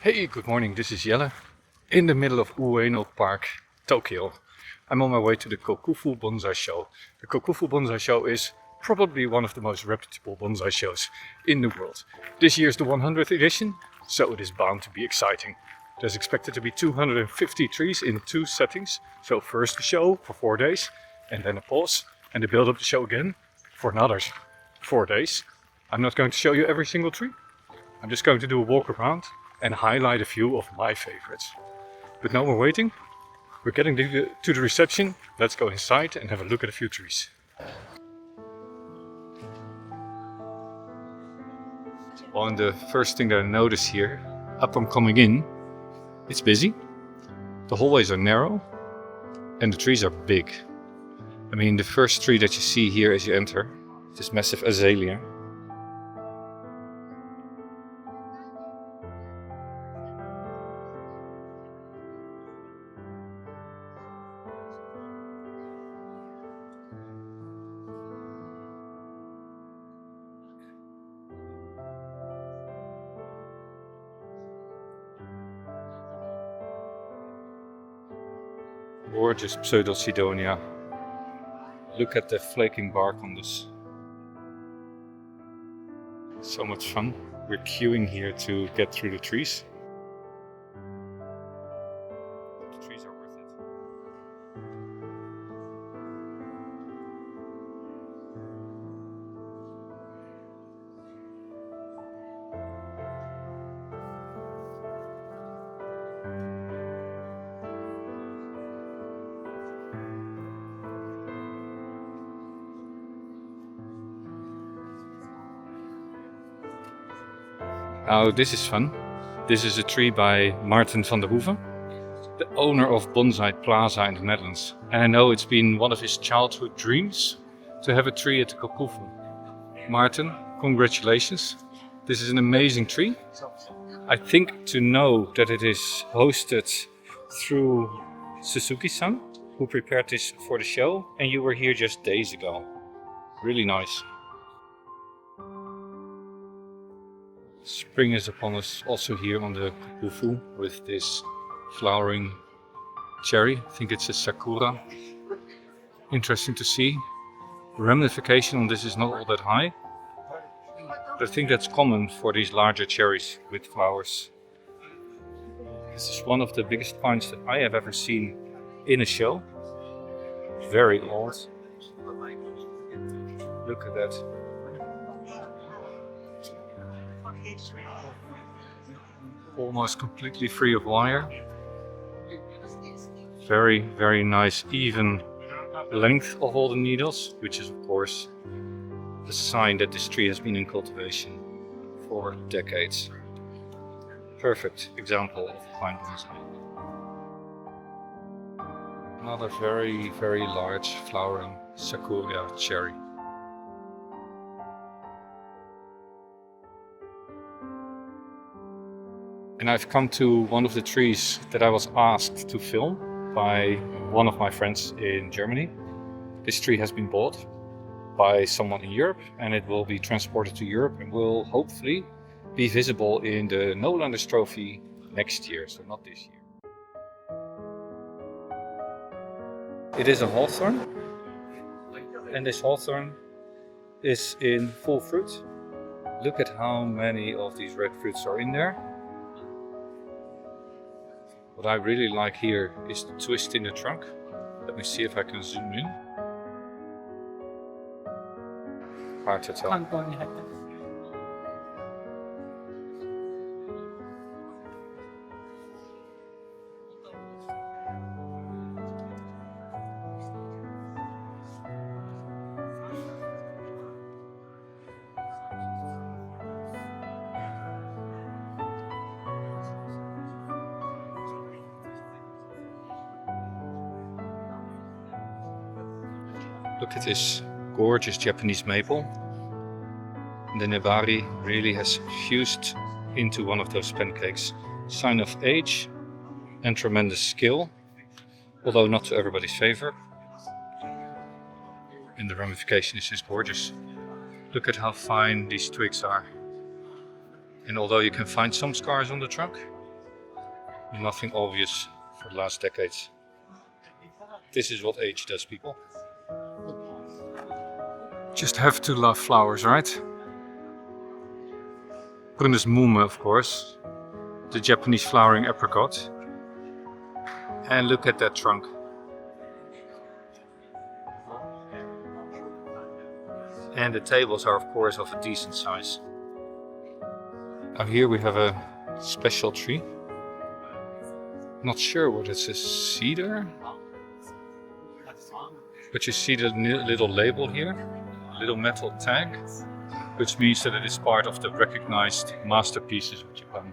Hey, good morning, this is Jelle, in the middle of Ueno Park, Tokyo. I'm on my way to the Kokufu Bonsai show. The Kokufu Bonsai show is probably one of the most reputable bonsai shows in the world. This year is the 100th edition, so it is bound to be exciting. There's expected to be 250 trees in 2 settings. So first the show for 4 days, and then a pause, and they build up the show again for another 4 days. I'm not going to show you every single tree. I'm just going to do a walk around and highlight a few of my favorites. But no more waiting. We're getting to the reception. Let's go inside and have a look at a few trees. Well, and the first thing that I notice here, upon coming in, it's busy. The hallways are narrow and the trees are big. I mean, the first tree that you see here as you enter, this massive azalea. Gorgeous Pseudo-Sidonia. Look at the flaking bark on this. So much fun. We're queuing here to get through the trees. The trees are worth it. Oh, this is fun. This is a tree by Maarten van der Hoeven, the owner of Bonsai Plaza in the Netherlands. And I know it's been one of his childhood dreams to have a tree at the Kokufu. Maarten, congratulations. This is an amazing tree. I think to know that it is hosted through Suzuki-san, who prepared this for the show, and you were here just days ago. Really nice. Spring is upon us also here on the Kokufu with this flowering cherry. I think it's a sakura. Interesting to see. Ramification on this is not all that high. But I think that's common for these larger cherries with flowers. This is one of the biggest finds that I have ever seen in a show. Very old. Look at that. Almost completely free of wire. Very, very nice, even length of all the needles, which is of course a sign that this tree has been in cultivation for decades. Perfect example of fine bonsai. Another very, very large flowering sakura cherry. And I've come to one of the trees that I was asked to film by one of my friends in Germany. This tree has been bought by someone in Europe and it will be transported to Europe and will hopefully be visible in the Nolanders Trophy next year, so not this year. It is a Hawthorn, and this Hawthorn is in full fruit. Look at how many of these red fruits are in there. What I really like here is the twist in the trunk. Let me see if I can zoom in. Hard to tell. Look at this gorgeous Japanese maple. The nebari really has fused into one of those pancakes. Sign of age and tremendous skill, although not to everybody's favor. And the ramification is just gorgeous. Look at how fine these twigs are. And although you can find some scars on the trunk, Nothing obvious for the last decades. This is what age does, people. Just have to love flowers, right? Prunus mume, of course. The Japanese flowering apricot. And look at that trunk. And the tables are of course of a decent size. Now here we have a special tree. Not sure what it's, a cedar? But you see the little label here, little metal tag, which means that it is part of the recognized masterpieces of Japan.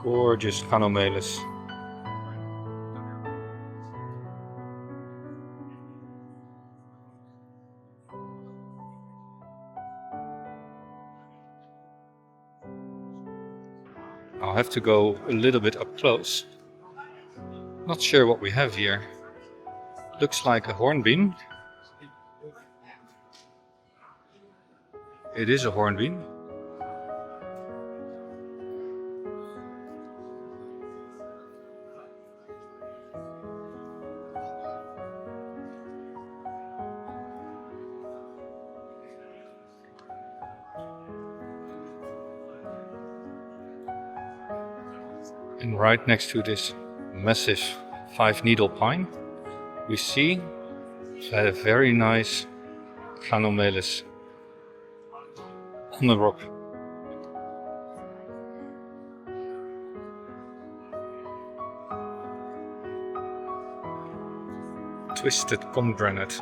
Gorgeous canomeles. I'll have to go a little bit up close. Not sure what we have here. Looks like a hornbeam. It is a hornbeam. And right next to this massive 5-needle pine, we see a very nice canomeles on the rock. Twisted pomegranate.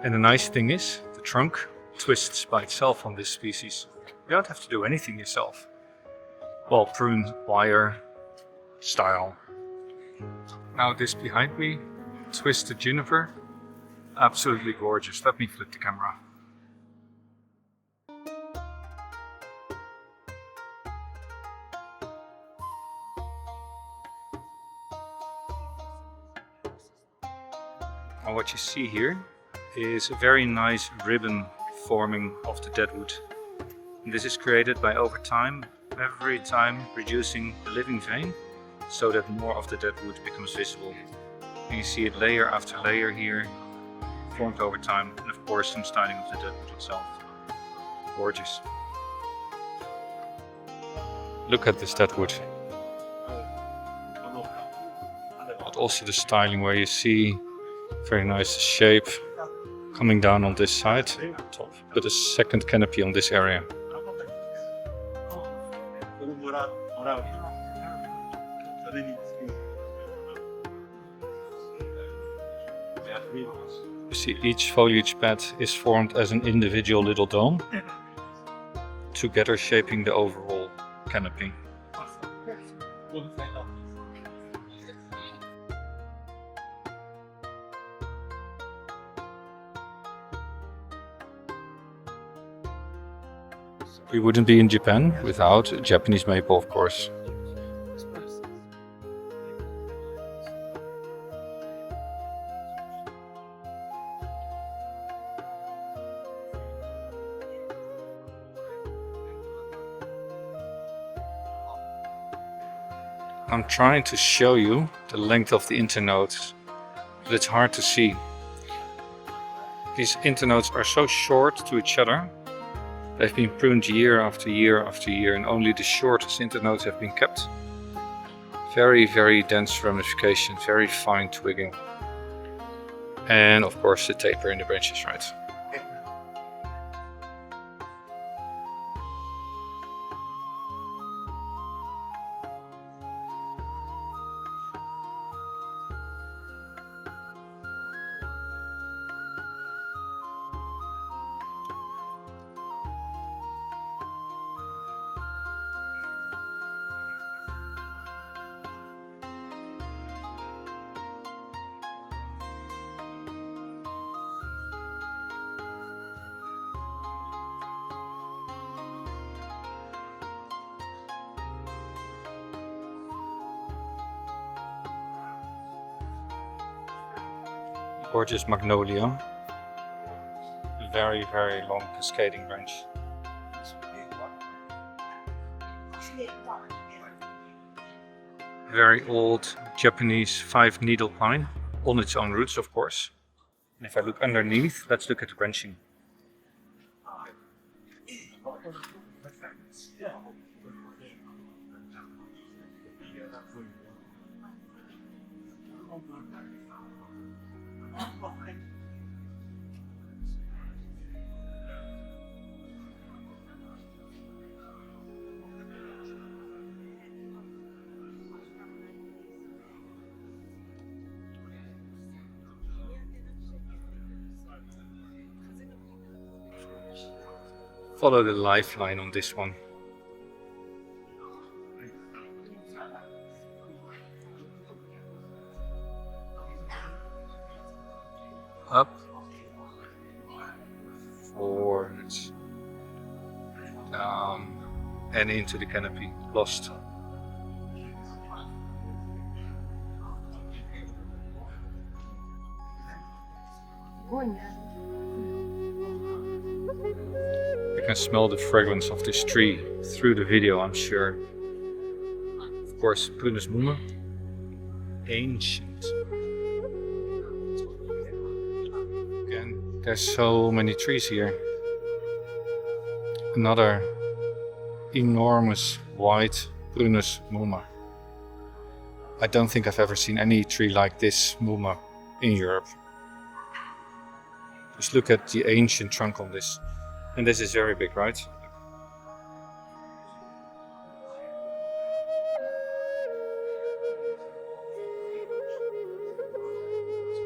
And the nice thing is, the trunk twists by itself on this species. You don't have to do anything yourself. Well, prune, wire, style. Now this behind me, twisted juniper, absolutely gorgeous. Let me flip the camera. Now what you see here is a very nice ribbon forming of the deadwood. And this is created by over time, every time reducing the living vein, so that more of the deadwood becomes visible. And you see it layer after layer here, formed over time, and of course some styling of the deadwood itself. Gorgeous. Look at this deadwood. But also the styling where you see very nice shape coming down on this side, top, with a second canopy on this area. You see each foliage bed is formed as an individual little dome, together shaping the overall canopy. We wouldn't be in Japan without Japanese maple, of course. I'm trying to show you the length of the internodes, but it's hard to see. These internodes are so short to each other. They've been pruned year after year after year, and only the shortest internodes have been kept. Very, very dense ramification, very fine twigging. And of course the taper in the branches, right? Gorgeous magnolia. Very, very long cascading branch. Very old Japanese 5-needle pine, on its own roots of course. And if I look underneath, let's look at the branching. Follow the lifeline on this one. Up, forward, down, and into the canopy. Lost. You can smell the fragrance of this tree through the video, I'm sure. Of course, Prunus mumma, ancient. Again, there's so many trees here. Another enormous white Prunus mumma. I don't think I've ever seen any tree like this mumma in Europe. Just look at the ancient trunk on this. And this is very big, right?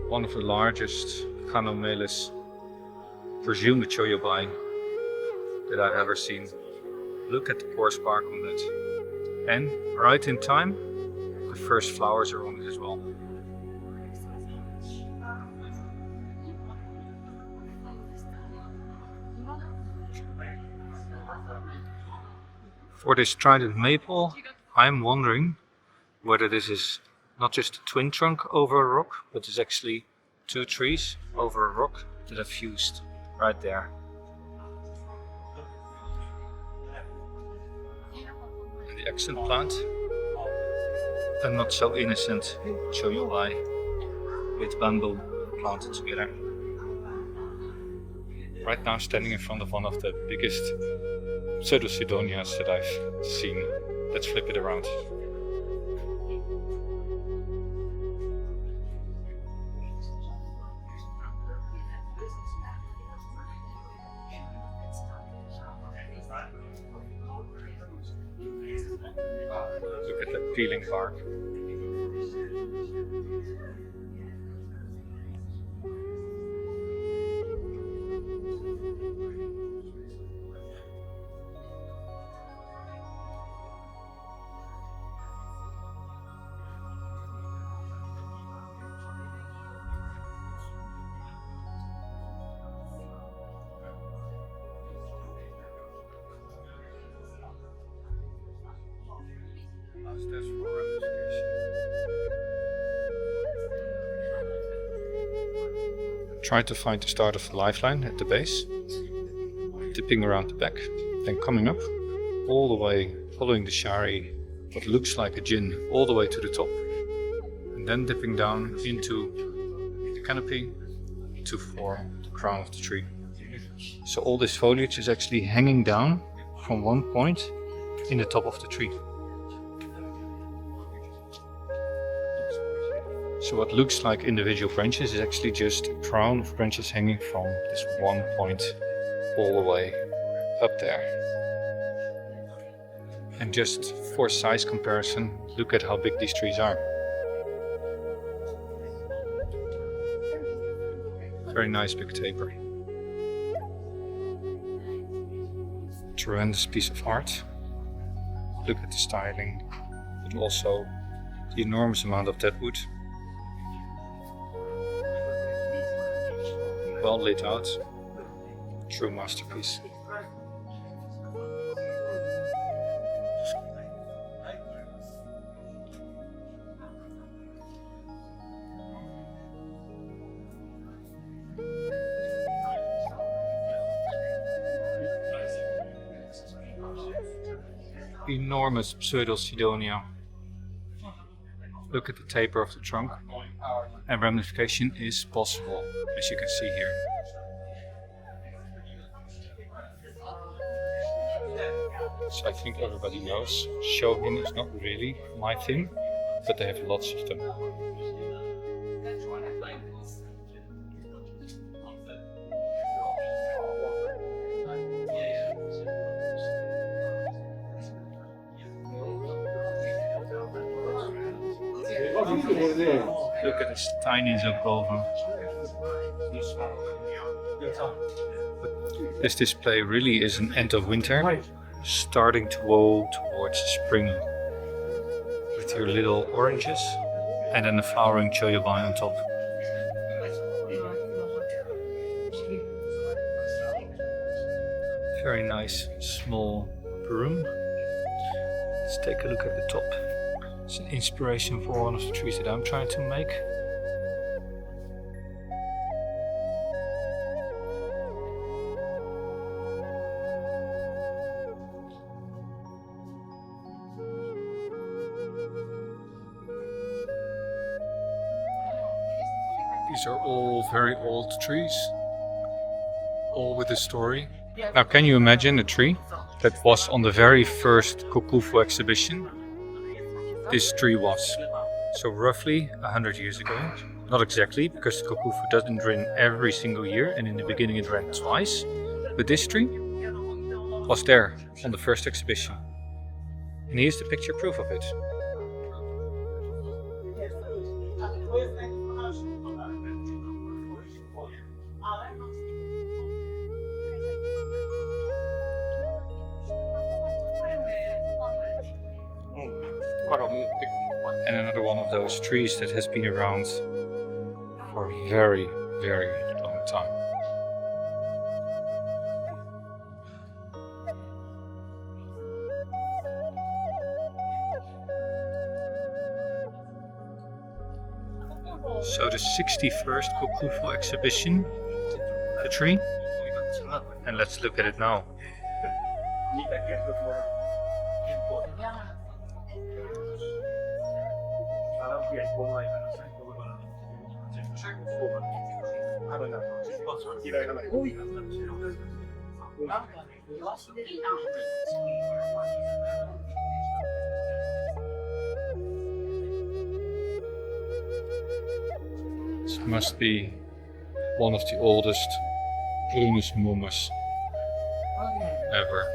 One of the largest Canomeles, presumed Choyobai, that I've ever seen. Look at the coarse bark on that. And right in time, the first flowers are on it as well. For this trident maple, I'm wondering whether this is not just a twin trunk over a rock, but is actually two trees over a rock that have fused right there. And the accent plant, a not so innocent Choyobai with bamboo planted together. Right now standing in front of one of the biggest Pseudosidonias that I've seen. Let's flip it around. Look at that peeling bark. That's for ramification. Try to find the start of the lifeline at the base, dipping around the back, then coming up all the way, following the shari, what looks like a jin, all the way to the top, and then dipping down into the canopy to form the crown of the tree. So all this foliage is actually hanging down from one point in the top of the tree. So what looks like individual branches is actually just a crown of branches hanging from this one point all the way up there. And just for size comparison, look at how big these trees are. Very nice big taper. Tremendous piece of art. Look at the styling, but also the enormous amount of deadwood. Well laid out, true masterpiece. enormous pseudosidonia. Look at the taper of the trunk, and ramification is possible, as you can see here. So I think everybody knows, Shohin is not really my thing, but they have lots of them. Look at this tiny Zokoven. This display really is an end of winter, starting to roll towards spring. With your little oranges and then the flowering choyobai on top. Very nice small broom. Let's take a look at the top. It's an inspiration for one of the trees that I'm trying to make. These are all very old trees, all with a story. Now can you imagine a tree that was on the very first Kokufu exhibition? This tree was. So roughly 100 years ago. Not exactly, because the Kokufu doesn't rain every single year, and in the beginning it rained twice. But this tree was there on the first exhibition. And here's the picture proof of it. And another one of those trees that has been around for a very, very long time. So the 61st Kokufu exhibition, the tree, and let's look at it now. This must be one of the oldest Prunus mumus ever.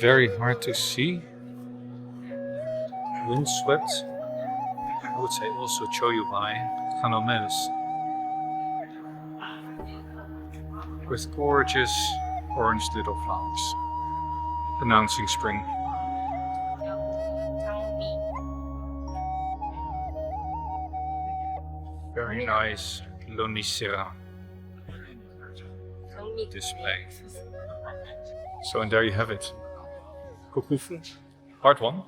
Very hard to see. Windswept. I would say also Choyubai, Canomelis. With gorgeous orange little flowers, announcing spring. Very nice Lonicera display. So, and there you have it. Kokufu, part 1.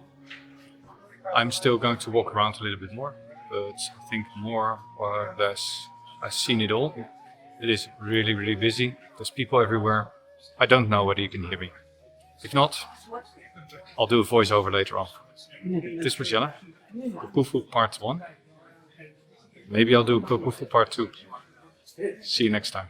I'm still going to walk around a little bit more, but I think more or less I've seen it all. It is really, really busy. There's people everywhere. I don't know whether you can hear me. If not, I'll do a voiceover later on. This was Jelle. Kokufu part 1. Maybe I'll do Kokufu part 2. See you next time.